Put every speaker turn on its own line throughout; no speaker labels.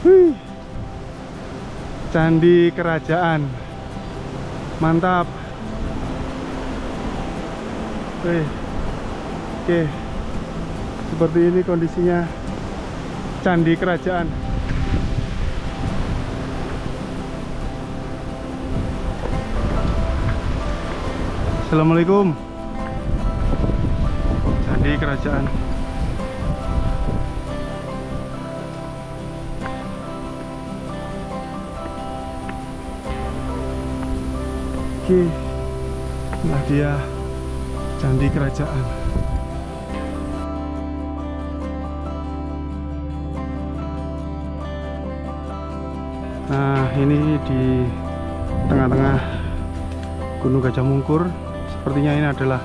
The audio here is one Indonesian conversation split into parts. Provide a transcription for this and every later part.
Wih. Candi Kerajaan. Mantap. Wih. Oke. Seperti ini kondisinya Candi Kerajaan. Assalamualaikum. Candi Kerajaan. Oke, nah dia Candi Kerajaan. Nah, ini di tengah-tengah Gunung Gajah Mungkur. Sepertinya ini adalah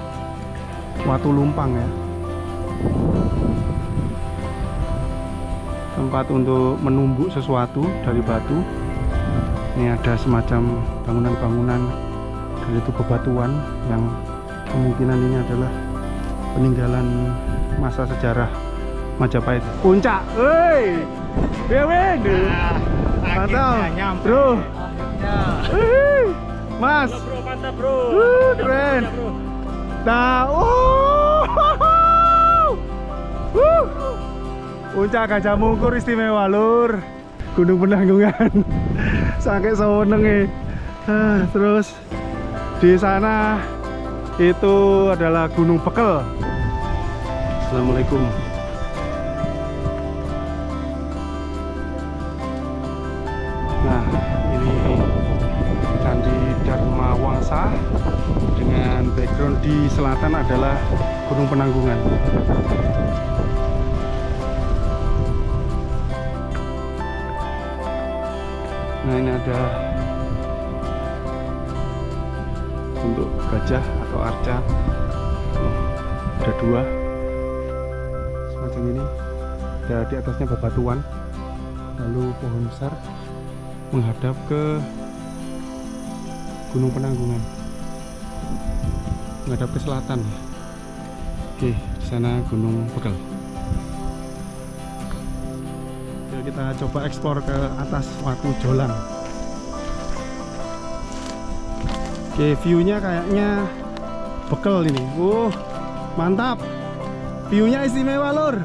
Watu Lumpang ya. Tempat untuk menumbuk sesuatu dari batu. Ini ada semacam bangunan-bangunan dari itu bebatuan yang kemungkinan ini adalah peninggalan masa sejarah Majapahit. Puncak, woi, Bewin, mantap, bro, mas,
Bro, mantap bro,
keren.
bro.
Nah, Puncak Gajah Mungkur istimewa lur, Gunung Penanggungan, sampai seneng. Terus di sana itu adalah Gunung Bekel. Assalamualaikum. Nah, ini Candi Dharma Wangsa dengan background di selatan adalah Gunung Penanggungan. Nah, ini ada untuk gajah atau arca. Ada dua semacam ini. Ya, di atasnya bebatuan, lalu pohon besar menghadap ke Gunung Penanggungan, menghadap ke selatan. Oke, di sana Gunung Bekel. Oke, kita coba eksplor ke atas Watu Jolang. Oke, view-nya kayaknya Bekel ini. Mantap. View-nya istimewa, lur.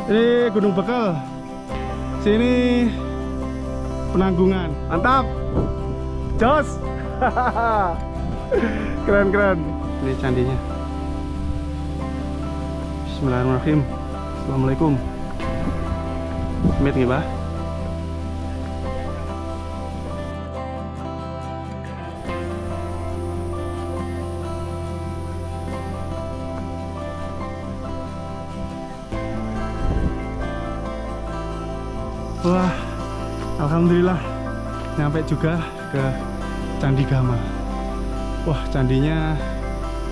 Ini Gunung Bekel. Sini Penanggungan. Mantap. Jos. Keren. Ini candinya. Bismillahirrahmanirrahim. Assalamualaikum. Amit nih, Bah. Wah, alhamdulillah nyampe juga ke Candi Gama. Wah, candinya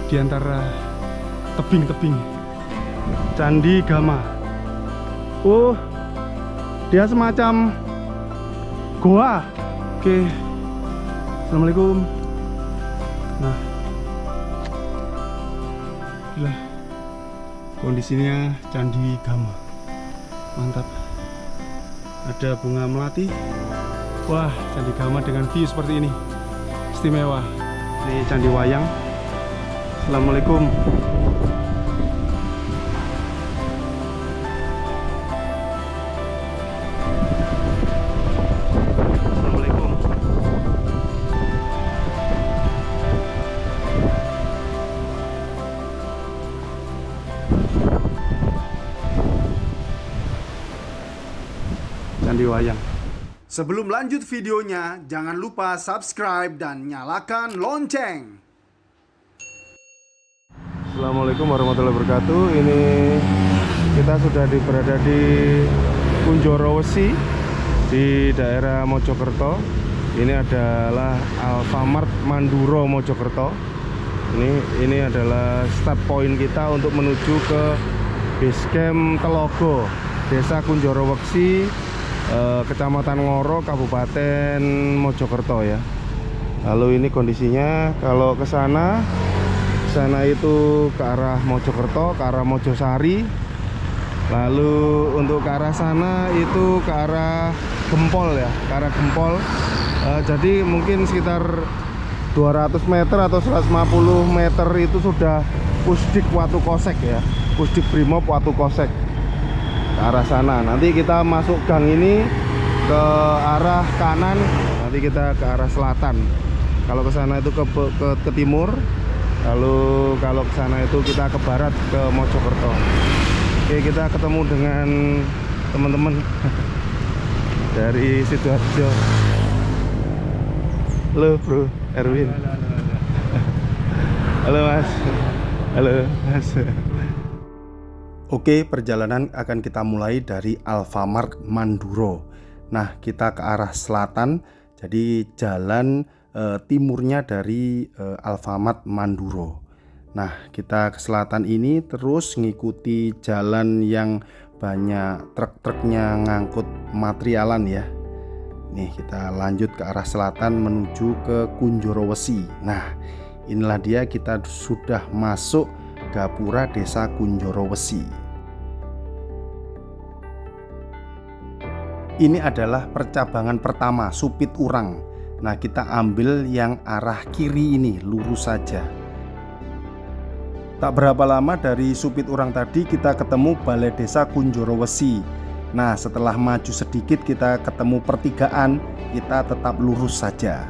di antara tebing-tebing. Candi Gama. Dia semacam goa. Oke. Assalamualaikum. Nah, gila. Kondisinya Candi Gama. Mantap. Ada bunga melati. Wah, Candi Gama dengan view seperti ini istimewa. Ini Candi Wayang. Assalamualaikum. Assalamualaikum. Candi Wayang.
Sebelum lanjut videonya, jangan lupa subscribe dan nyalakan lonceng.
Assalamualaikum warahmatullahi wabarakatuh. Ini kita sudah berada di Kunjoro Wesi di daerah Mojokerto. Ini adalah Alfamart Manduro Mojokerto. Ini adalah start point kita untuk menuju ke base camp Telogo, Desa Kunjoro Wesi, Kecamatan Ngoro, Kabupaten Mojokerto ya. Lalu ini kondisinya kalau ke sana itu ke arah Mojokerto, ke arah Mojosari. Lalu untuk ke arah sana itu ke arah Gempol ya, ke arah Gempol. Jadi mungkin sekitar 200 meter atau 150 meter itu sudah Pusdik Watu Kosek ya, Pusdik Brimob Watu Kosek, ke arah sana. Nanti kita masuk gang ini ke arah kanan, nanti kita ke arah selatan. Kalau ke sana itu ke timur, lalu kalau ke sana itu kita ke barat, ke Mojokerto. Oke, kita ketemu dengan teman-teman dari Sidoarjo. Halo Bro Erwin. Halo Mas. Halo Mas.
Oke, perjalanan akan kita mulai dari Alfamart Manduro. Nah, kita ke arah selatan, jadi jalan timurnya dari Alfamart Manduro. Nah, kita ke selatan ini terus ngikuti jalan yang banyak truk-truknya ngangkut materialan ya. Nih, kita lanjut ke arah selatan menuju ke Kunjorowesi. Nah, inilah dia, kita sudah masuk Gapura Desa Kunjorowesi. Ini adalah percabangan pertama, Supit Urang. Nah, kita ambil yang arah kiri ini, lurus saja. Tak berapa lama dari Supit Urang tadi kita ketemu Balai Desa Kunjorowesi. Nah, setelah maju sedikit kita ketemu pertigaan, kita tetap lurus saja.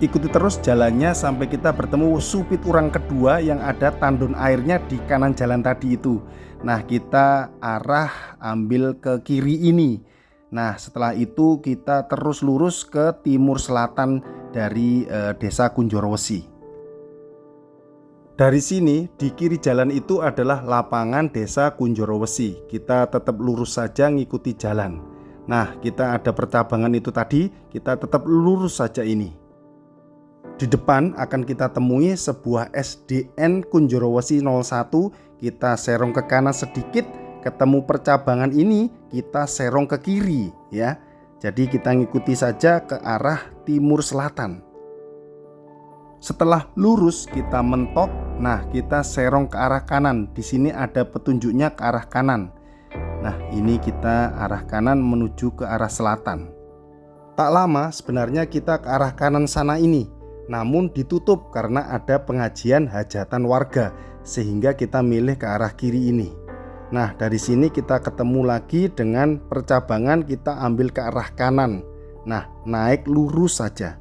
Ikuti terus jalannya sampai kita bertemu Supit Urang kedua yang ada tandon airnya di kanan jalan tadi itu. Nah, kita arah ambil ke kiri ini. Nah, setelah itu kita terus lurus ke timur selatan dari Desa Kunjorowesi. Dari sini di kiri jalan itu adalah lapangan Desa Kunjorowesi. Kita tetap lurus saja ngikuti jalan. Nah, kita ada percabangan itu tadi, kita tetap lurus saja ini. Di depan akan kita temui sebuah SDN Kunjorowesi 01. Kita serong ke kanan sedikit, ketemu percabangan ini, kita serong ke kiri ya. Jadi kita ngikuti saja ke arah timur selatan. Setelah lurus kita mentok, nah kita serong ke arah kanan. Di sini ada petunjuknya ke arah kanan. Nah, ini kita arah kanan menuju ke arah selatan. Tak lama sebenarnya kita ke arah kanan sana ini, namun ditutup karena ada pengajian hajatan warga, sehingga kita milih ke arah kiri ini. Nah, dari sini kita ketemu lagi dengan percabangan, kita ambil ke arah kanan. Nah, naik lurus saja.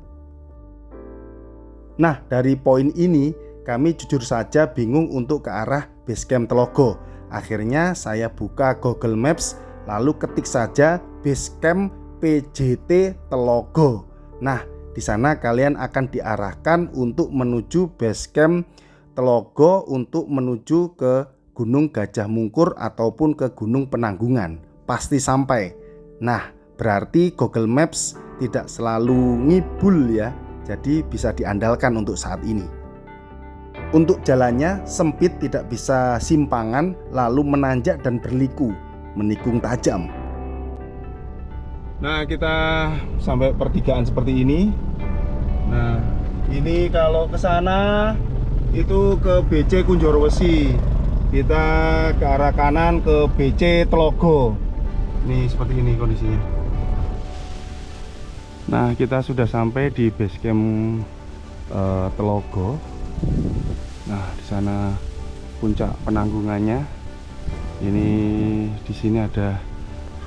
Nah, dari poin ini kami jujur saja bingung untuk ke arah Basecamp Telogo. Akhirnya saya buka Google Maps, lalu ketik saja Basecamp PJT Telogo. Nah, di sana kalian akan diarahkan untuk menuju Basecamp Telogo, untuk menuju ke Gunung Gajah Mungkur ataupun ke Gunung Penanggungan. Pasti sampai. Nah, berarti Google Maps tidak selalu ngibul ya. Jadi bisa diandalkan untuk saat ini. Untuk jalannya sempit, tidak bisa simpangan, lalu menanjak dan berliku, menikung tajam.
Nah, kita sampai pertigaan seperti ini. Nah, ini kalau ke sana itu ke BC Kunjorowesi. Kita ke arah kanan ke BC Telogo. Ini seperti ini kondisinya. Nah, kita sudah sampai di Basecamp Telogo. Nah, di sana puncak penanggungannya. Ini di sini ada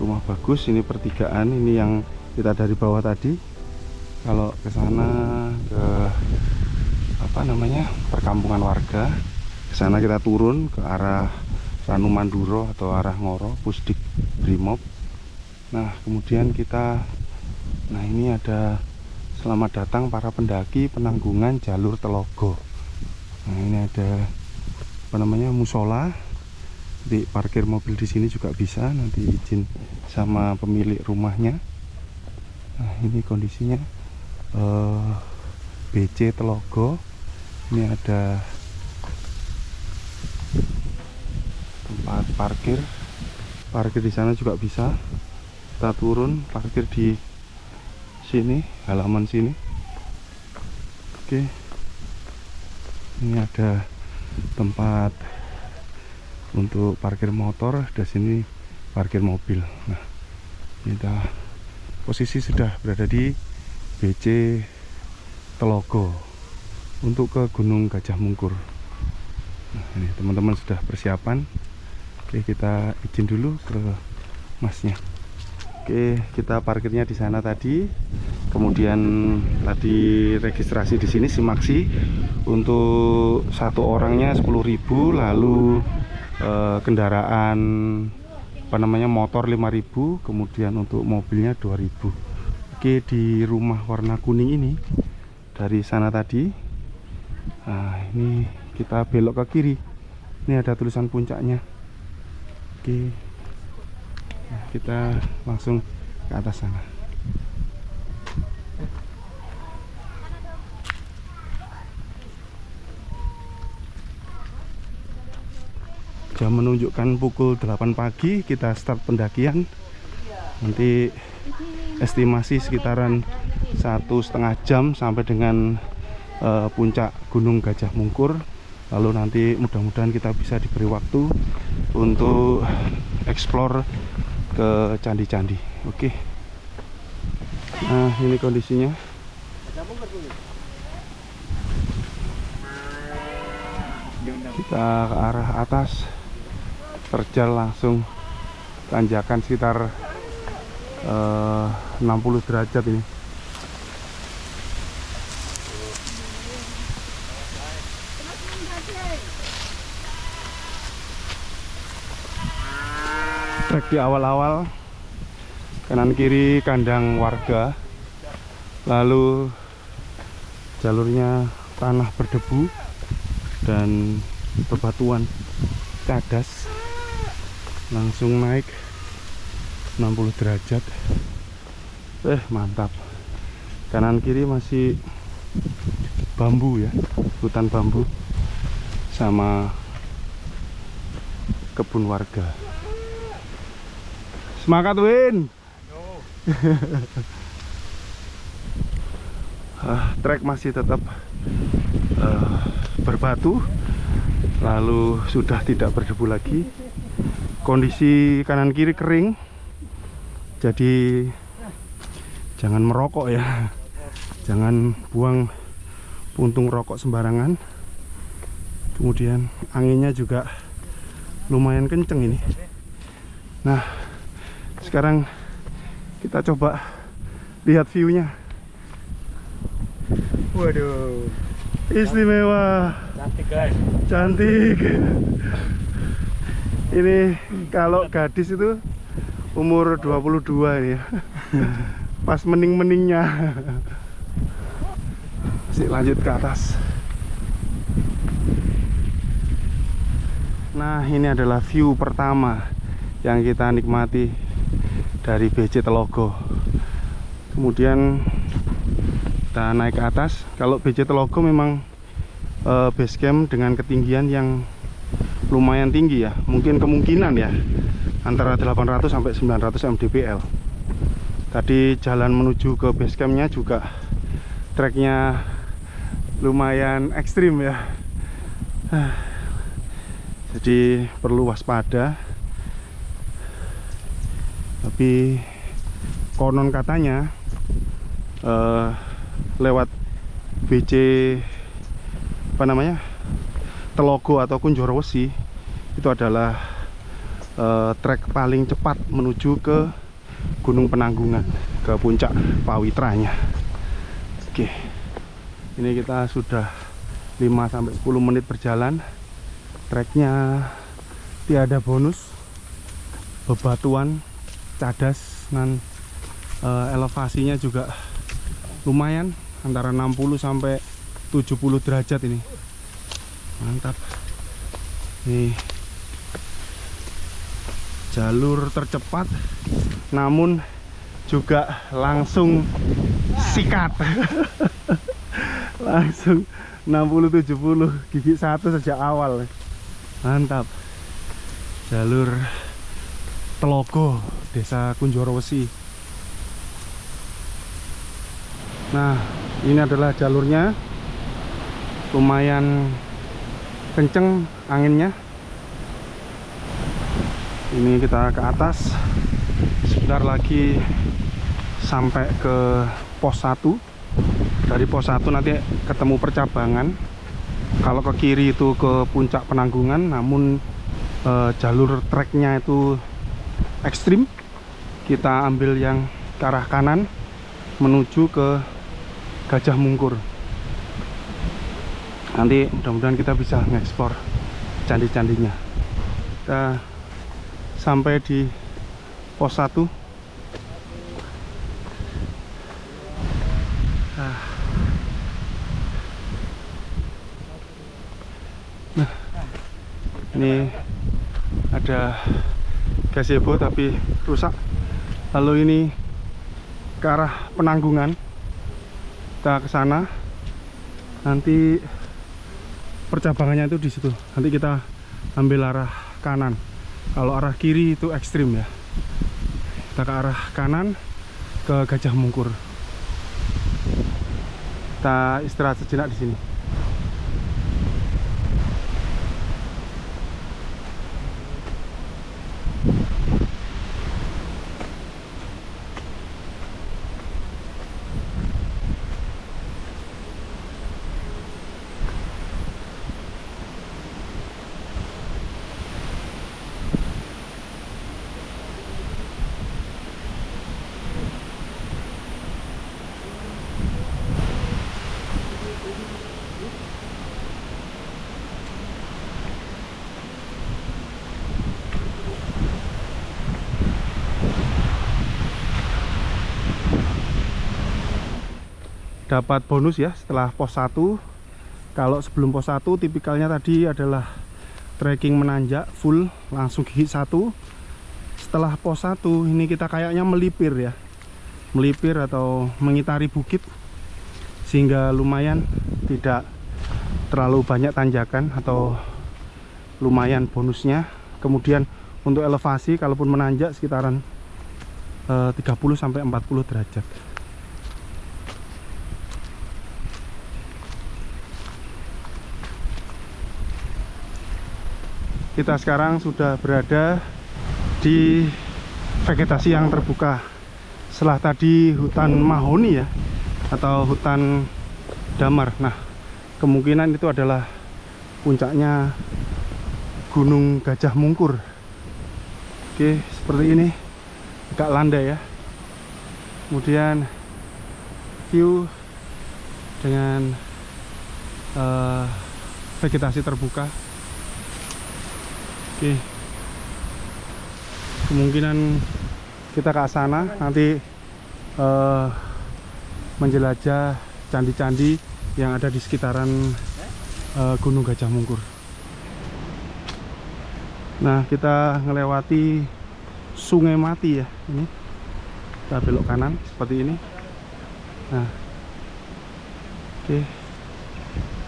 rumah bagus, ini pertigaan, ini yang kita dari bawah tadi. Kalau ke sana ke perkampungan warga. Ke sana kita turun ke arah Ranu Manduro atau arah Ngoro, Pusdik Brimob. Nah, kemudian nah ini ada selamat datang para pendaki penanggungan jalur Telogo. Nah, ini ada musola. Di parkir mobil di sini juga bisa, nanti izin sama pemilik rumahnya. Nah, ini kondisinya BC Telogo. Ini ada tempat parkir di sana juga bisa. Kita turun parkir di sini, halaman sini. Oke, ini ada tempat untuk parkir motor, dan sini parkir mobil. Nah, kita posisi sudah berada di BC Telogo untuk ke Gunung Gajah Mungkur. Nah, ini teman-teman sudah persiapan. Oke, kita izin dulu ke masnya. Oke, kita parkirnya di sana tadi. Kemudian tadi registrasi di sini Simaksi untuk satu orangnya 10.000, lalu kendaraan motor 5.000, kemudian untuk mobilnya 2.000. Oke, di rumah warna kuning ini dari sana tadi. Nah, ini kita belok ke kiri. Ini ada tulisan puncaknya. Oke, nah, kita langsung ke atas sana. Jam menunjukkan pukul 8 pagi, kita start pendakian. Nanti estimasi sekitaran 1,5 jam sampai dengan puncak Gunung Gajah Mungkur. Lalu nanti mudah-mudahan kita bisa diberi waktu untuk explore ke candi-candi. Oke. Nah, ini kondisinya. Kita ke arah atas, terjal langsung tanjakan sekitar 60 derajat ini. Trek di awal-awal, kanan kiri kandang warga, lalu jalurnya tanah berdebu dan bebatuan cadas, langsung naik 60 derajat. Mantap. Kanan kiri masih bambu ya, hutan bambu sama kebun warga. Semangat Win. Trek masih tetap berbatu, lalu sudah tidak berdebu lagi. Kondisi kanan kiri kering, jadi jangan merokok ya, jangan buang puntung rokok sembarangan. Kemudian anginnya juga lumayan kenceng ini. Nah, sekarang kita coba lihat view-nya. Waduh, istimewa.
Cantik guys.
Cantik. Ini kalau gadis itu umur 22 ini ya. Pas mening-meningnya. Masih lanjut ke atas. Nah, ini adalah view pertama yang kita nikmati dari BC Telogo. Kemudian kita naik ke atas. Kalau BC Telogo memang base camp dengan ketinggian yang lumayan tinggi ya, mungkin kemungkinan ya antara 800 sampai 900 mdpl. Tadi jalan menuju ke base campnya juga treknya lumayan ekstrim ya, jadi perlu waspada. Tapi konon katanya lewat BC Telogo atau Kunjoro Wesi itu adalah trek paling cepat menuju ke Gunung Penanggungan, ke puncak Pawitranya. Oke, ini kita sudah 5-10 menit berjalan. Treknya tiada bonus, bebatuan cadas, dan elevasinya juga lumayan, antara 60 sampai 70 derajat ini. Mantap. Nih, jalur tercepat namun juga langsung sikat. Langsung 60-70, gigi 1 sejak awal. Mantap. Jalur Telogo, Desa Kunjoro Wesi. Nah, ini adalah jalurnya. Lumayan kenceng anginnya. Ini kita ke atas. Sebentar lagi sampai ke pos 1. Dari pos 1 nanti ketemu percabangan. Kalau ke kiri itu ke puncak Penanggungan, namun jalur treknya itu ekstrim. Kita ambil yang ke arah kanan menuju ke Gajah Mungkur. Nanti mudah-mudahan kita bisa mengeksplor candi-candinya. Kita sampai di pos 1. Nah, ini ada gazebo tapi rusak. Lalu ini ke arah Penanggungan. Kita ke sana. Nanti percabangannya itu di situ. Nanti kita ambil arah kanan. Kalau arah kiri itu ekstrim ya. Kita ke arah kanan ke Gajah Mungkur. Kita istirahat sejenak di sini. Dapat bonus ya setelah pos 1. Kalau sebelum pos 1 tipikalnya tadi adalah trekking menanjak full langsung gigi 1. Setelah pos 1 ini kita kayaknya melipir ya, melipir atau mengitari bukit, sehingga lumayan tidak terlalu banyak tanjakan atau lumayan bonusnya. Kemudian untuk elevasi kalaupun menanjak sekitaran 30-40 derajat. Kita sekarang sudah berada di vegetasi yang terbuka. Setelah tadi hutan mahoni ya, atau hutan damar. Nah, kemungkinan itu adalah puncaknya Gunung Gajah Mungkur. Oke, seperti ini, agak landai ya. Kemudian view dengan vegetasi terbuka. Oke, kemungkinan kita ke sana nanti menjelajah candi-candi yang ada di sekitaran Gunung Gajah Mungkur. Nah, kita melewati Sungai Mati ya. Ini kita belok kanan seperti ini. Nah, oke,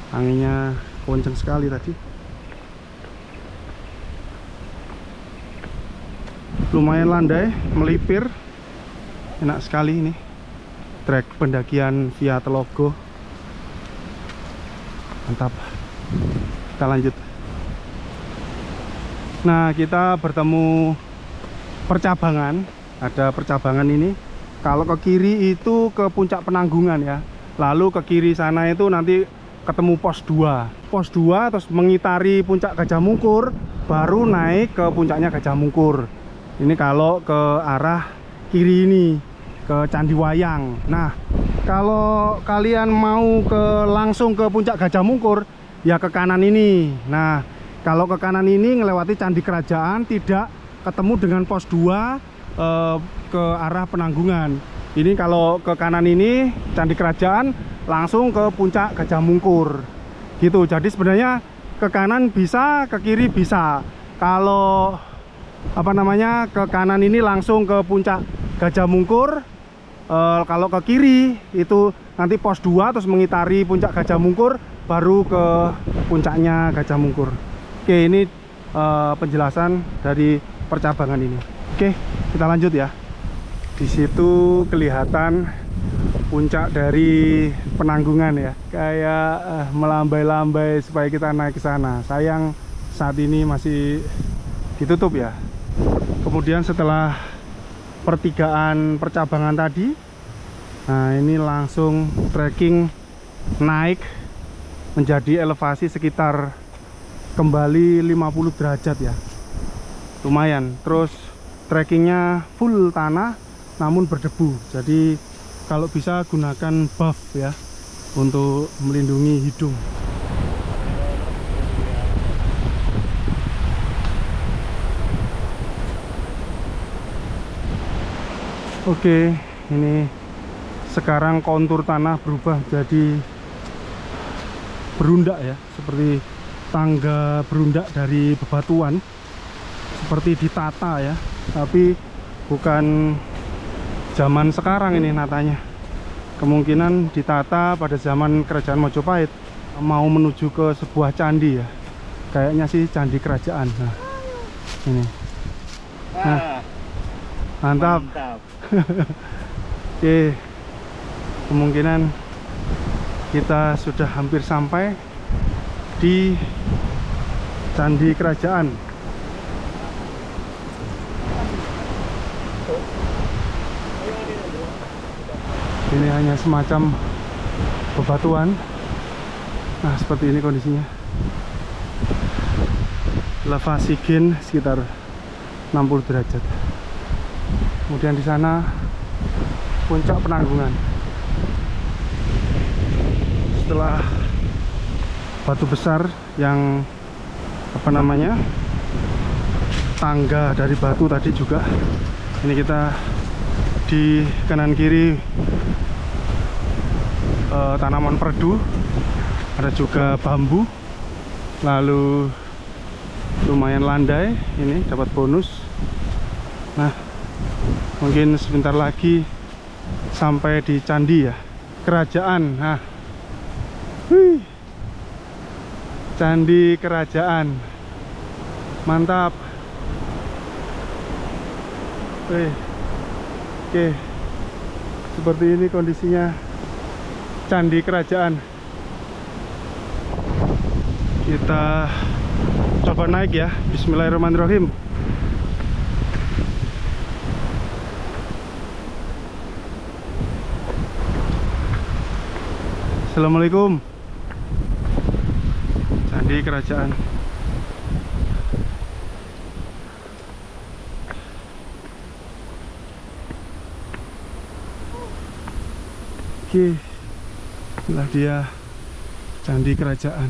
anginnya kencang sekali tadi. Lumayan landai, melipir, enak sekali ini. Trek pendakian via Telogo, mantap. Kita lanjut. Nah, kita bertemu percabangan. Ada percabangan ini. Kalau ke kiri itu ke puncak Penanggungan ya. Lalu ke kiri sana itu nanti ketemu pos 2. Pos 2 terus mengitari puncak Gajah Mungkur, baru naik ke puncaknya Gajah Mungkur. Ini kalau ke arah kiri ini, ke Candi Wayang. Nah, kalau kalian mau langsung ke puncak Gajah Mungkur, ya ke kanan ini. Nah, kalau ke kanan ini ngelewati Candi Kerajaan, tidak ketemu dengan pos 2 ke arah Penanggungan. Ini kalau ke kanan ini Candi Kerajaan, langsung ke puncak Gajah Mungkur. Gitu. Jadi sebenarnya ke kanan bisa, ke kiri bisa. Kalau ke kanan ini langsung ke puncak Gajah Mungkur. Kalau ke kiri itu nanti pos 2 terus mengitari puncak Gajah Mungkur, baru ke puncaknya Gajah Mungkur. Oke, ini penjelasan dari percabangan ini. Oke, kita lanjut ya. Di situ kelihatan puncak dari Penanggungan ya, kayak melambai-lambai supaya kita naik ke sana. Sayang saat ini masih ditutup ya. Kemudian setelah pertigaan percabangan tadi, nah ini langsung trekking naik menjadi elevasi sekitar kembali 50 derajat ya, lumayan. Terus trekkingnya full tanah namun berdebu, jadi kalau bisa gunakan buff ya untuk melindungi hidung. Oke, ini sekarang kontur tanah berubah jadi berundak ya, seperti tangga berundak dari bebatuan, seperti ditata ya, tapi bukan zaman sekarang ini natanya. Kemungkinan ditata pada zaman kerajaan Majapahit, mau menuju ke sebuah candi ya, kayaknya sih candi kerajaan. Nah ini, nah mantap. Oke, kemungkinan kita sudah hampir sampai di candi kerajaan. Ini hanya semacam bebatuan. Nah, seperti ini kondisinya. Elevasi gen sekitar 60 derajat. Kemudian di sana puncak penanggungan. Setelah batu besar yang apa namanya, tangga dari batu tadi juga, ini kita di kanan kiri tanaman perdu, ada juga bambu, lalu lumayan landai, ini dapat bonus. Nah, mungkin sebentar lagi sampai di candi ya, kerajaan. Nah, candi kerajaan, mantap. Oke, seperti ini kondisinya candi kerajaan. Kita coba naik ya, bismillahirrahmanirrahim. Assalamualaikum. Candi kerajaan. Oke, inilah dia candi kerajaan.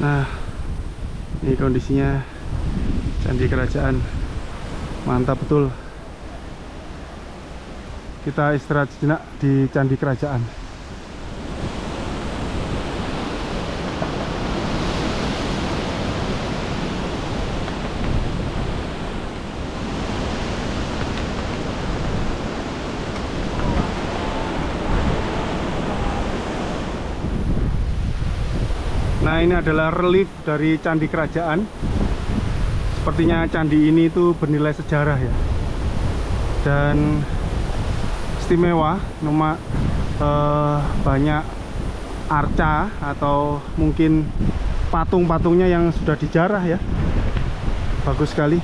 Nah, ini kondisinya candi kerajaan. Mantap betul. Kita istirahat sejenak di candi kerajaan. Nah, ini adalah relief dari candi kerajaan. Sepertinya candi ini tuh bernilai sejarah ya, dan istimewa. Banyak arca atau mungkin patung-patungnya yang sudah dijarah ya. Bagus sekali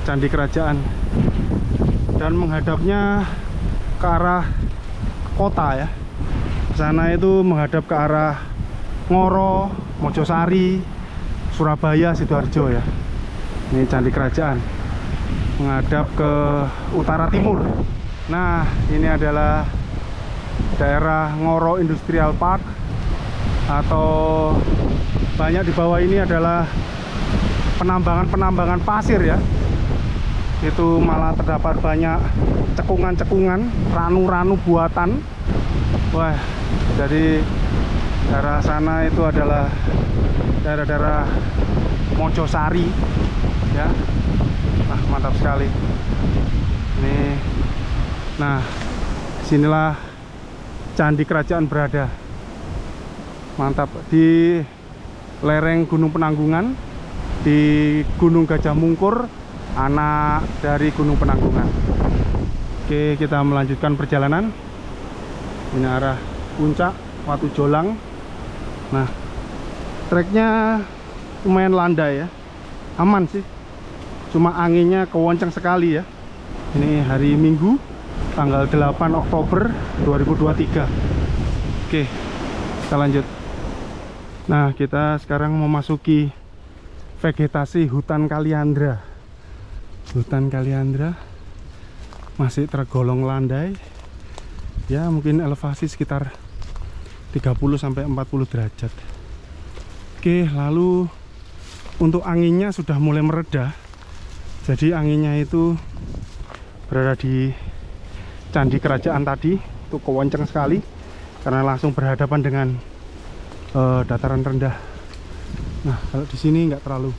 candi kerajaan, dan menghadapnya ke arah kota ya. Sana itu menghadap ke arah Ngoro, Mojosari, Surabaya, Sidoarjo ya. Ini candi kerajaan menghadap ke utara timur. Nah, ini adalah daerah Ngoro Industrial Park, atau banyak di bawah ini adalah penambangan pasir ya. Itu malah terdapat banyak cekungan-cekungan, ranu-ranu buatan. Wah, jadi daerah sana itu adalah daerah-daerah Mojosari ya. Nah, mantap sekali ini. Nah, sinilah candi kerajaan berada. Mantap, di lereng Gunung Penanggungan, di Gunung Gajah Mungkur, anak dari Gunung Penanggungan. Oke, kita melanjutkan perjalanan. Ini arah puncak Watu Jolang. Nah, treknya lumayan landai ya, aman sih. Cuma anginnya kewonceng sekali ya. Ini hari Minggu, tanggal 8 Oktober 2023. Oke, kita lanjut. Nah, kita sekarang memasuki vegetasi hutan kaliandra. Hutan kaliandra masih tergolong landai. Ya, mungkin elevasi sekitar 30-40 derajat. Oke, lalu untuk anginnya sudah mulai mereda. Jadi anginnya itu berada di candi kerajaan tadi, itu kewonceng sekali karena langsung berhadapan dengan dataran rendah. Nah, kalau di sini nggak terlalu.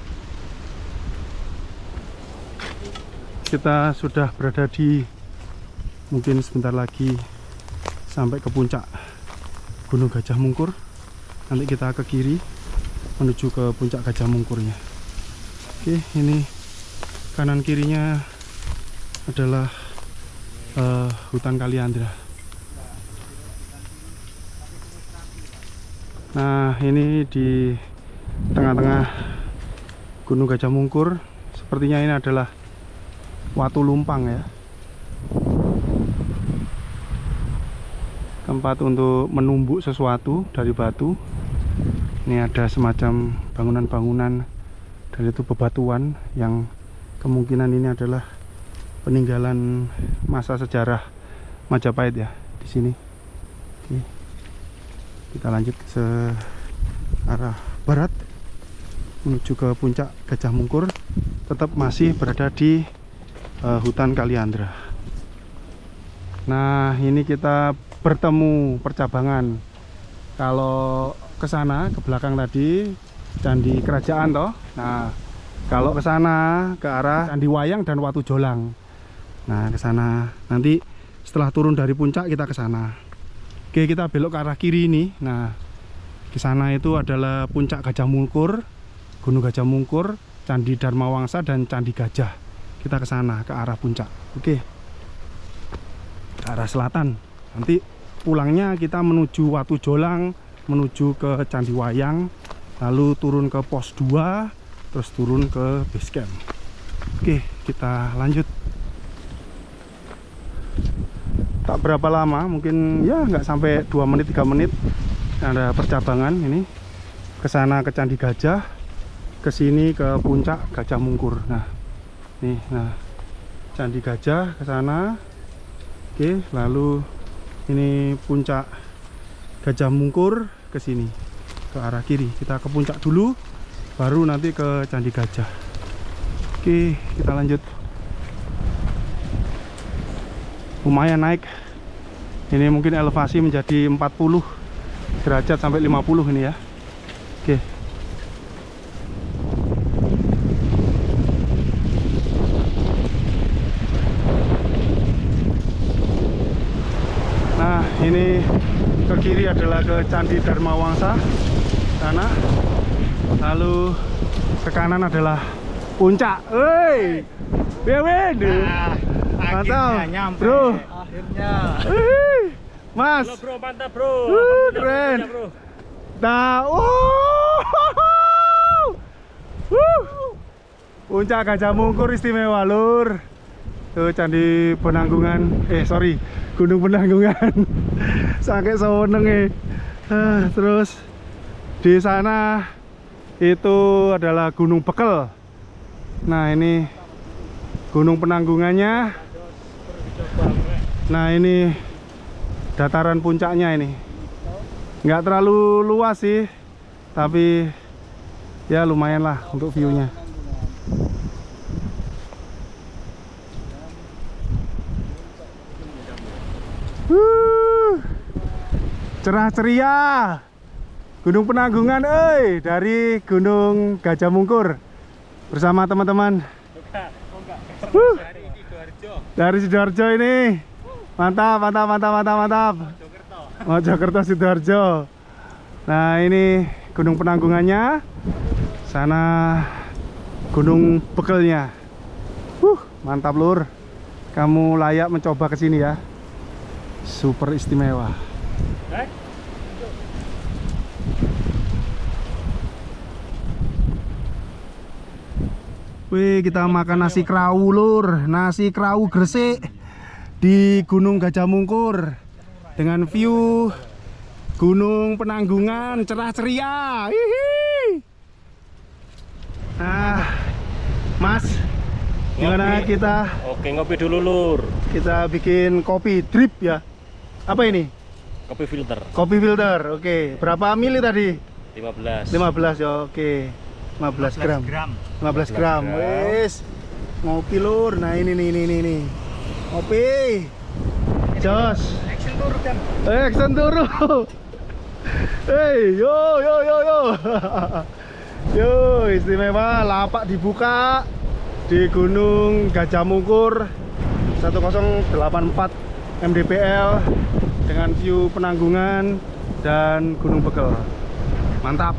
Kita sudah berada di, mungkin sebentar lagi sampai ke puncak Gunung Gajah Mungkur. Nanti kita ke kiri menuju ke puncak Gajah Mungkurnya. Oke, ini kanan kirinya adalah hutan kaliandra. Nah, ini di tengah-tengah Gunung Gajah Mungkur. Sepertinya ini adalah Watu Lumpang ya, tempat untuk menumbuk sesuatu dari batu. Ini ada semacam bangunan-bangunan dan itu bebatuan yang kemungkinan ini adalah peninggalan masa sejarah Majapahit ya di sini. Oke. Kita lanjut ke arah barat menuju ke puncak Gajah Mungkur. Tetap masih berada di hutan kaliandra. Nah, ini kita bertemu percabangan. Kalau ke sana, ke belakang tadi candi kerajaan toh. Nah, kalau ke sana ke arah Candi Wayang dan Watu Jolang. Nah, ke sana. Nanti setelah turun dari puncak kita ke sana. Oke, kita belok ke arah kiri ini. Nah, ke sana itu adalah puncak Gajah Mungkur, Gunung Gajah Mungkur, Candi Dharma Wangsa dan Candi Gajah. Kita ke sana ke arah puncak. Oke. Ke arah selatan. Nanti pulangnya kita menuju Watu Jolang, menuju ke Candi Wayang, lalu turun ke pos 2, terus turun ke base camp. Oke, kita lanjut. Tak berapa lama, mungkin ya nggak sampai 2 menit 3 menit ada percabangan ini. Ke sana ke Candi Gajah, ke sini ke puncak Gajah Mungkur. Nah, nih, nah Candi Gajah ke sana. Oke, lalu ini puncak Gajah Mungkur ke sini, ke arah kiri. Kita ke puncak dulu, baru nanti ke Candi Gajah. Oke, kita lanjut. Lumayan naik. Ini mungkin elevasi menjadi 40 derajat sampai 50 ini ya. Oke. Nah, ini ke kiri adalah ke Candi Dharma Wangsa sana. Lalu ke kanan adalah puncak. Woi. Bewin. Mantap, bro.
Akhirnya.
Mas.
Halo bro, mantap bro.
Keren.
Bro.
Nah, puncak Gajah Mungkur istimewa lur. Tuh Candi Penanggungan, Gunung Penanggungan. Sampai seneng terus di sana itu adalah Gunung Bekel. Nah, ini Gunung Penanggungannya. Nah, ini dataran puncaknya ini. Nggak terlalu luas sih, tapi ya lumayan lah untuk view-nya. Cerah ceria Gunung Penanggungan dari Gunung Gajah Mungkur bersama teman-teman dari Sidoarjo ini. Mantap. Mojokerto Sidoarjo. Nah, ini Gunung Penanggungannya, sana Gunung Bekelnya. Mantap lur, kamu layak mencoba kesini ya, super istimewa. Wih, kita makan nasi krawu lur, nasi krawu Gresik di Gunung Gajah Mungkur dengan view Gunung Penanggungan cerah ceria. Hihi. Nah, Mas, gimana kita?
Oke, ngopi dulu lur.
Kita bikin kopi drip ya. Apa ini?
Kopi filter.
Kopi filter. Oke, berapa mili tadi?
15.
15 ya, oke. 15 gram. 15 gram. Wes. Ngopi lur. Nah, ini nih. Ngopi. Jos. Action turu kan. Action turu. Hey, yo. Yo, istimewa lapak dibuka di Gunung Gajah Mungkur 1084 mdpl dengan view Penanggungan dan Gunung Bekel. Mantap.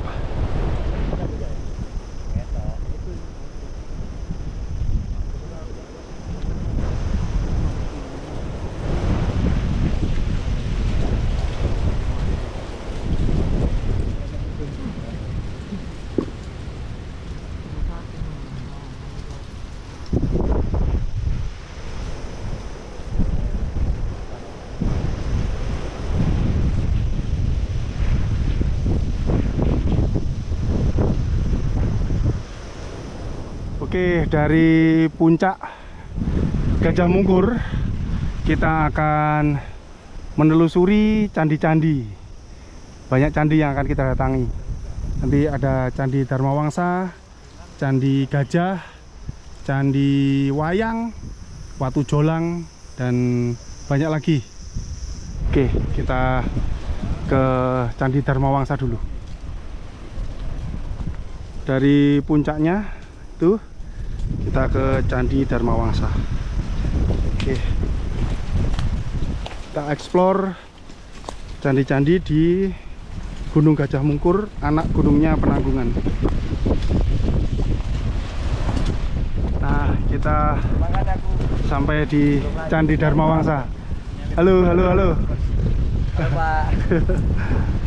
Oke, dari puncak Gajah Mungkur kita akan menelusuri candi-candi. Banyak candi yang akan kita datangi. Nanti ada Candi Dharmawangsa, Candi Gajah, Candi Wayang, Watu Jolang, dan banyak lagi. Oke, kita ke Candi Dharmawangsa dulu. Dari puncaknya itu kita ke Candi Dharmawangsa. Oke, kita explore candi-candi di Gunung Gajah Mungkur, anak gunungnya Penanggungan. Nah, kita sampai di Candi Dharmawangsa. Halo.
Halo Pak.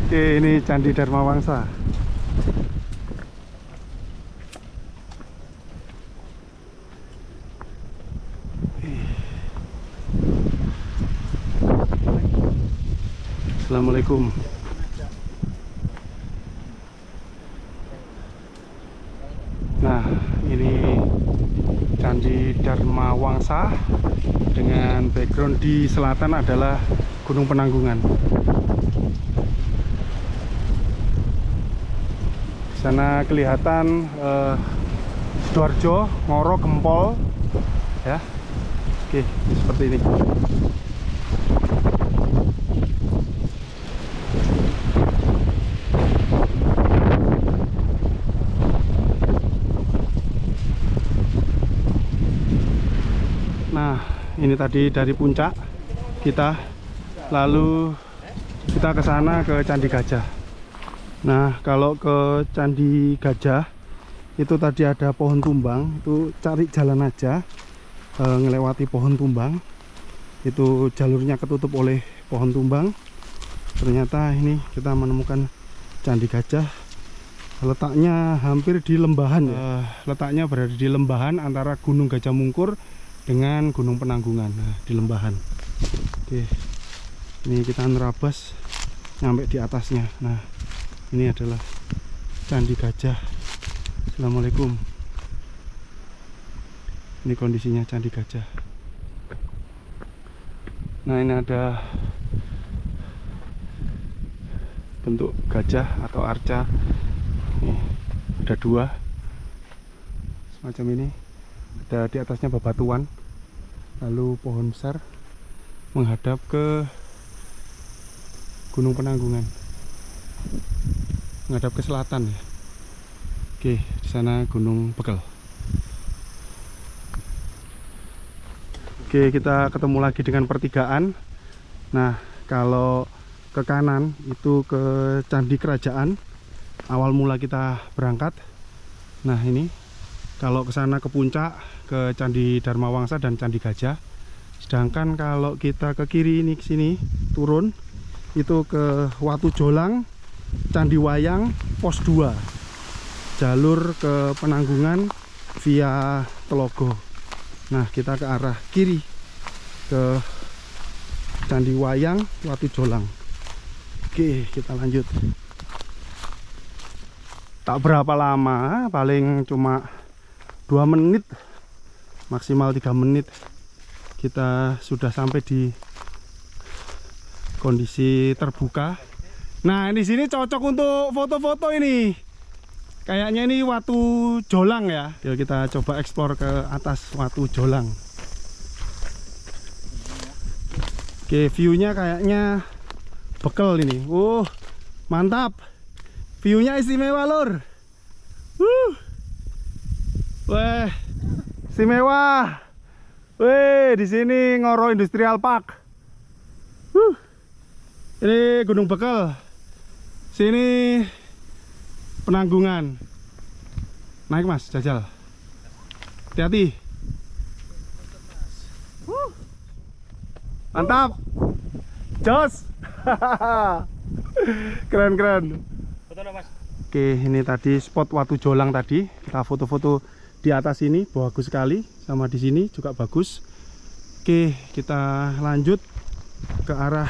Oke, ini Candi Dharmawangsa. Assalamualaikum. Nah, ini Candi Dharmawangsa dengan background di selatan adalah Gunung Penanggungan. Di sana kelihatan Sidoarjo, Ngoro, Gempol, ya. Oke, seperti ini. Nah, ini tadi dari puncak kita, lalu kita ke sana ke Candi Gajah. Nah, kalau ke Candi Gajah itu tadi ada pohon tumbang, itu cari jalan aja, ngelewati pohon tumbang. Itu jalurnya ketutup oleh pohon tumbang. Ternyata ini kita menemukan Candi Gajah. Letaknya hampir di lembahan ya. Letaknya berada di lembahan antara Gunung Gajah Mungkur dengan Gunung Penanggungan. Nah, di lembahan. Oke, ini kita nerabas nyampe di atasnya. Nah, ini adalah Candi Gajah. Assalamualaikum. Ini kondisinya Candi Gajah. Nah, ini ada bentuk gajah atau arca. Nih, ada dua semacam ini. Ada di atasnya bebatuan, lalu pohon besar menghadap ke Gunung Penanggungan, menghadap ke selatan ya. Oke, di sana Gunung Bekel. Oke, kita ketemu lagi dengan pertigaan. Nah, kalau ke kanan itu ke Candi Kerajaan, awal mula kita berangkat. Nah, ini kalau ke sana ke puncak, ke Candi Dharmawangsa dan Candi Gajah. Sedangkan kalau kita ke kiri ini, ke sini turun itu ke Watu Jolang, Candi Wayang, pos 2, jalur ke Penanggungan via Telogo. Nah, kita ke arah kiri ke Candi Wayang Watu Jolang. Oke, kita lanjut. Tak berapa lama, paling cuma 2 menit, maksimal 3 menit kita sudah sampai di kondisi terbuka. Nah, di sini cocok untuk foto-foto ini. Kayaknya ini Watu Jolang ya. Yuk kita coba eksplor ke atas Watu Jolang. Oke, view-nya kayaknya bekel ini. Mantap. View-nya istimewa, Lur. Weh, istimewa. Weh, di sini Ngoro Industrial Park. Ini Gunung Bekel. Sini Penanggungan. Naik Mas, jajal. Hati-hati. Mantap. Jos. Keren.
Betul Mas.
Oke, ini tadi spot Watu Jolang tadi. Kita foto-foto di atas ini, bagus sekali. Sama di sini juga bagus. Oke, kita lanjut ke arah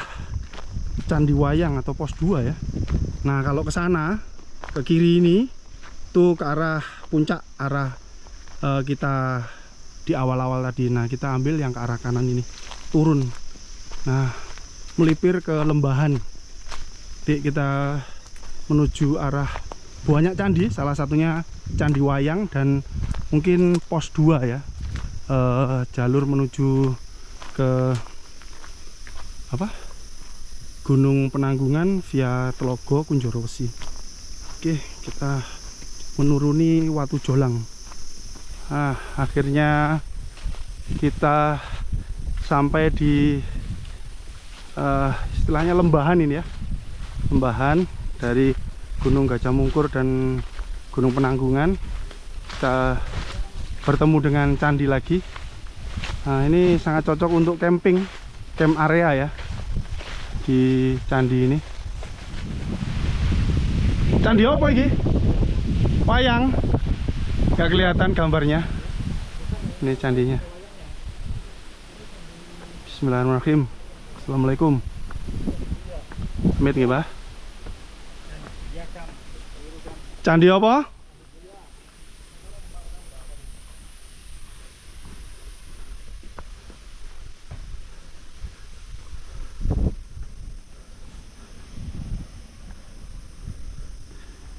Candi Wayang atau pos 2 ya. Nah, kalau ke sana ke kiri ini tuh ke arah puncak, arah kita di awal-awal tadi. Nah, kita ambil yang ke arah kanan ini, turun. Nah, melipir ke lembahan. Jadi kita menuju arah banyak candi, salah satunya Candi Wayang dan mungkin pos 2 ya. Jalur menuju ke Gunung Penanggungan via Telogo Kunjoro Wesi. Oke, kita menuruni Watu Jolang. Akhirnya kita sampai di istilahnya lembahan ini ya. Lembahan dari Gunung Gajah Mungkur dan Gunung Penanggungan. Kita bertemu dengan candi lagi. Nah, ini sangat cocok untuk camping, camp area ya di candi ini. Candi apa ini? Wayang. Gak kelihatan gambarnya. Ini candinya. Bismillahirrahmanirrahim. Assalamualaikum. Amit nggih, Pak? Candi apa?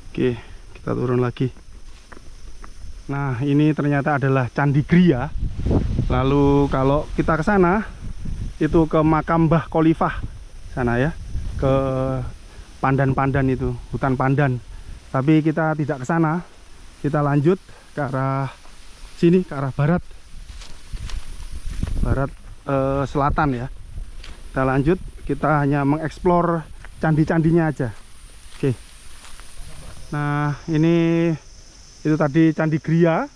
Oke, kita turun lagi. Nah, ini ternyata adalah Candi Gria. Lalu kalau kita ke sana itu ke makam Mbah Khalifah sana ya, ke pandan-pandan itu, hutan pandan. Tapi kita tidak ke sana. Kita lanjut ke arah sini, ke arah barat. Selatan ya. Kita lanjut, kita hanya mengeksplor candi-candinya aja. Oke. Nah, ini itu tadi Candi Gria.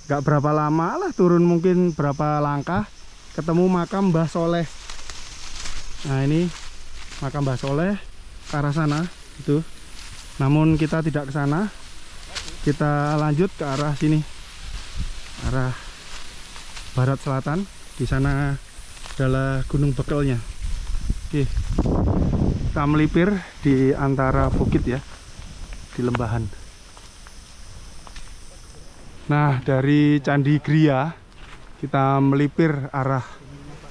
Gak berapa lama lah, turun mungkin berapa langkah ketemu makam Mbah Soleh. Nah, ini makam Mbah Soleh ke arah sana itu. Namun kita tidak ke sana. Kita lanjut ke arah sini. Arah barat selatan. Di sana adalah Gunung Bekelnya. Oke. Kita melipir di antara bukit ya, di lembahan. Nah, dari Candi Gria kita melipir arah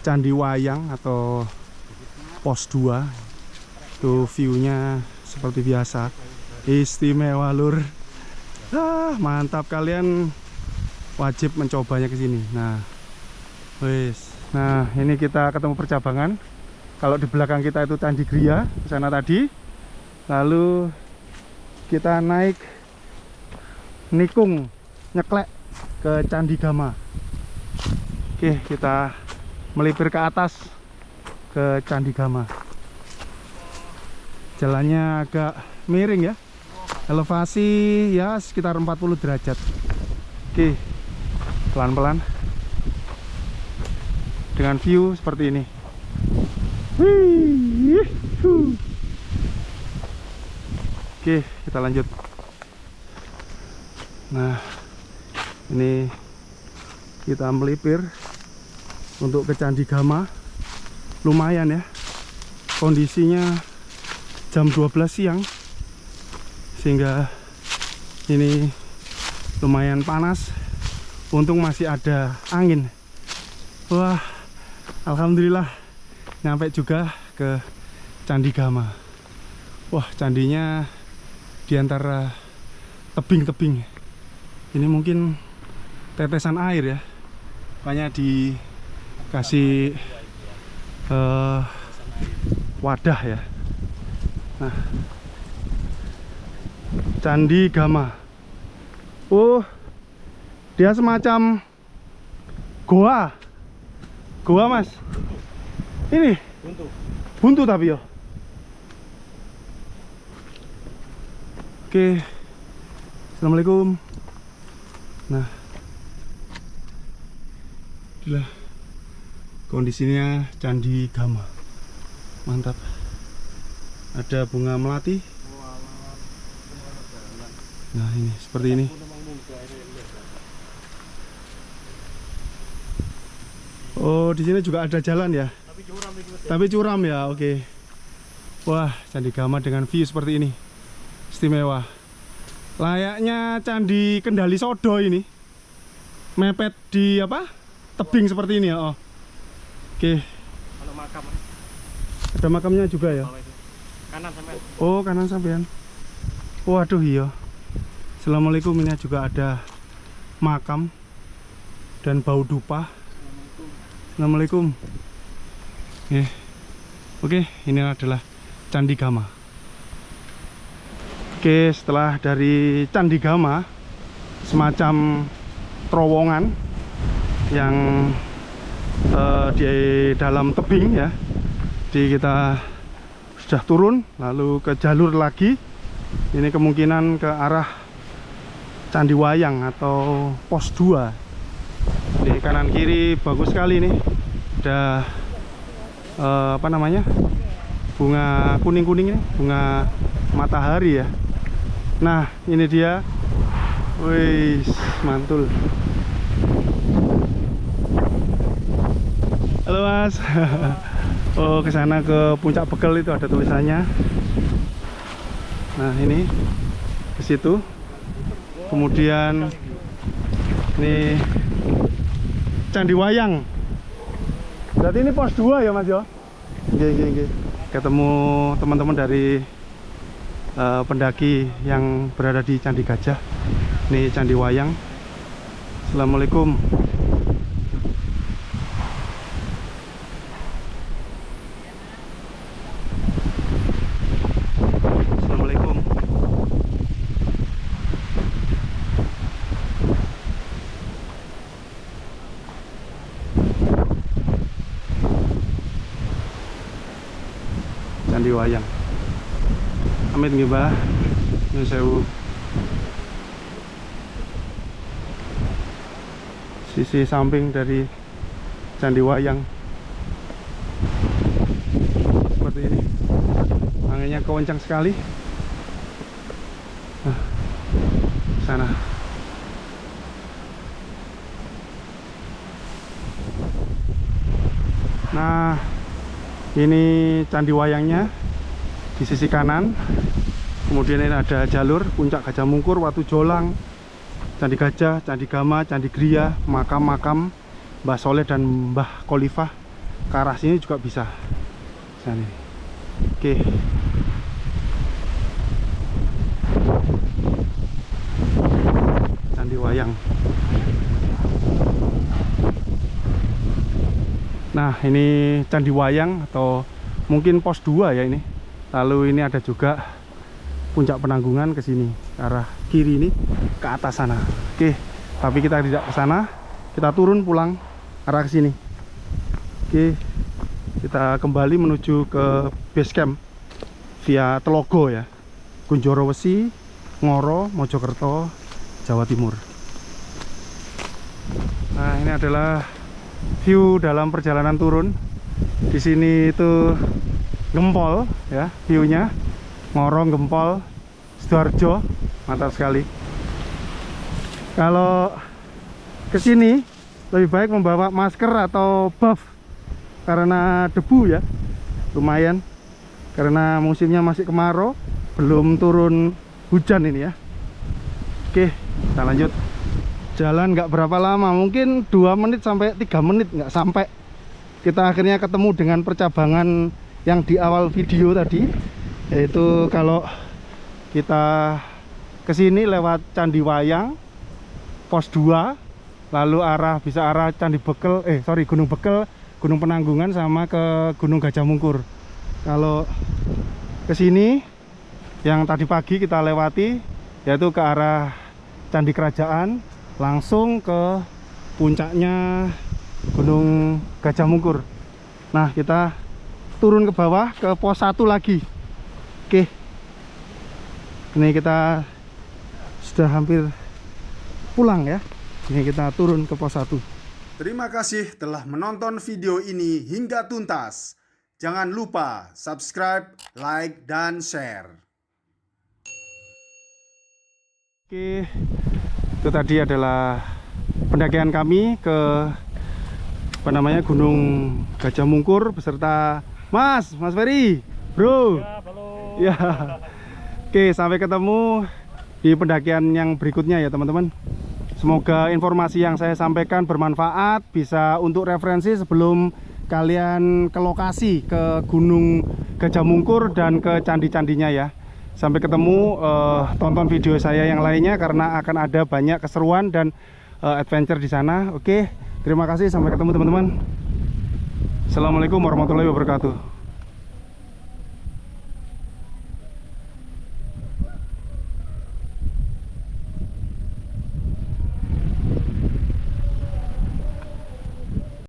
Candi Wayang atau pos 2. Tuh view-nya seperti biasa. Istimewa, Lur. Mantap, kalian wajib mencobanya ke sini. Nah, Nah, ini kita ketemu percabangan. Kalau di belakang kita itu Candi Gria, ke sana tadi. Lalu kita naik nikung, nyeklek ke Candi Gama. Oke, kita melipir ke atas ke Candi Gama. Jalannya agak miring ya. Elevasi ya sekitar 40 derajat. Oke, pelan-pelan. Dengan view seperti ini. Oke, kita lanjut. Nah, Ini kita melipir untuk ke Candi Gama. Lumayan ya, kondisinya jam 12 siang, sehingga ini lumayan panas. Untung masih ada angin. Wah, alhamdulillah nyampe juga ke Candi Gama. Wah, candinya di antara tebing-tebing. Ini mungkin tetesan air ya, makanya dikasih wadah ya. Nah, Candi Gama. Oh, dia semacam goa. Goa, Mas. Ini buntu tapi ya. Oke. Assalamualaikum. Nah, inilah kondisinya Candi Gama. Mantap. Ada bunga melati. Nah, ini seperti ini. Oh, di sini juga ada jalan ya. Tapi curam ya, oke. Wah, Candi Gama dengan view seperti ini. Istimewa. Layaknya Candi Kendali Sodo ini. Mepet di apa? Tebing seperti ini ya. Oh. Oke.
Kalau makam.
Ada makamnya juga ya.
Kanan sampai.
Oh, kanan sampean. Waduh, iya. Assalamualaikum, ini juga ada makam dan bau dupa. Assalamualaikum. Oke, ini adalah Candi Gama. Oke, setelah dari Candi Gama, semacam terowongan yang di dalam tebing ya. Jadi kita sudah turun, lalu ke jalur lagi. Ini kemungkinan ke arah Candi Wayang atau pos 2. Di kanan kiri bagus sekali nih. Ada apa namanya? Bunga kuning-kuning ini, bunga matahari ya. Nah, ini dia. Wih, mantul. Halo, Mas. Oh, ke sana ke Puncak Begel itu ada tulisannya. Nah, ini ke situ. Kemudian ini Candi Wayang. Berarti ini pos 2 ya, Mas ya? Nggih. Ketemu teman-teman dari pendaki yang berada di Candi Gajah. Ini Candi Wayang. Assalamualaikum. Assalamualaikum. Candi Wayang. Amit nggih, Mbah. Nyuwun sewu. Sisi samping dari Candi Wayang seperti ini. Anginnya kencang sekali. Nah, sana. Nah, ini Candi Wayangnya di sisi kanan. Kemudian ini ada jalur Puncak Gajah Mungkur, Watu Jolang, Candi Gajah, Candi Gama, Candi Griya, makam-makam Mbah Soleh dan Mbah Kholifah. Ke arah sini juga bisa. Sini. Oke. Candi Wayang. Nah, ini Candi Wayang atau mungkin pos 2 ya ini. Lalu ini ada juga Puncak Penanggungan ke sini, ke arah kiri ini, ke atas sana. Oke, tapi kita tidak ke sana, kita turun pulang arah ke sini. Oke, kita kembali menuju ke base camp via Telogo ya, Kunjoro Wesi, Ngoro, Mojokerto, Jawa Timur. Nah, ini adalah view dalam perjalanan turun. Di sini itu Gempol ya, viewnya. Ngorong, Gempol, Sidoarjo, mantap sekali. Kalau ke sini lebih baik membawa masker atau buff karena debu ya, lumayan. Karena musimnya masih kemarau, belum turun hujan ini ya. Oke, kita lanjut. Jalan nggak berapa lama, mungkin 2 menit sampai 3 menit, nggak sampai. Kita akhirnya ketemu dengan percabangan yang di awal video tadi, yaitu kalau kita kesini lewat Candi Wayang pos 2, lalu bisa arah Gunung Bekel, Gunung Penanggungan, sama ke Gunung Gajah Mungkur. Kalau kesini yang tadi pagi kita lewati, yaitu ke arah Candi Kerajaan, langsung ke puncaknya Gunung Gajah Mungkur. Nah, kita turun ke bawah ke pos 1 lagi. Oke, ini kita sudah hampir pulang ya. Ini kita turun ke pos 1.
Terima kasih telah menonton video ini hingga tuntas. Jangan lupa subscribe, like, dan share.
Oke, itu tadi adalah pendakian kami ke Gunung Gajah Mungkur beserta Mas Ferry, bro. Ya. Oke, sampai ketemu di pendakian yang berikutnya ya teman-teman. Semoga informasi yang saya sampaikan bermanfaat, bisa untuk referensi sebelum kalian ke lokasi, ke Gunung Gajah Mungkur dan ke candi-candinya ya. Sampai ketemu, tonton video saya yang lainnya karena akan ada banyak keseruan dan adventure di sana. Oke, terima kasih, sampai ketemu teman-teman. Assalamualaikum warahmatullahi wabarakatuh.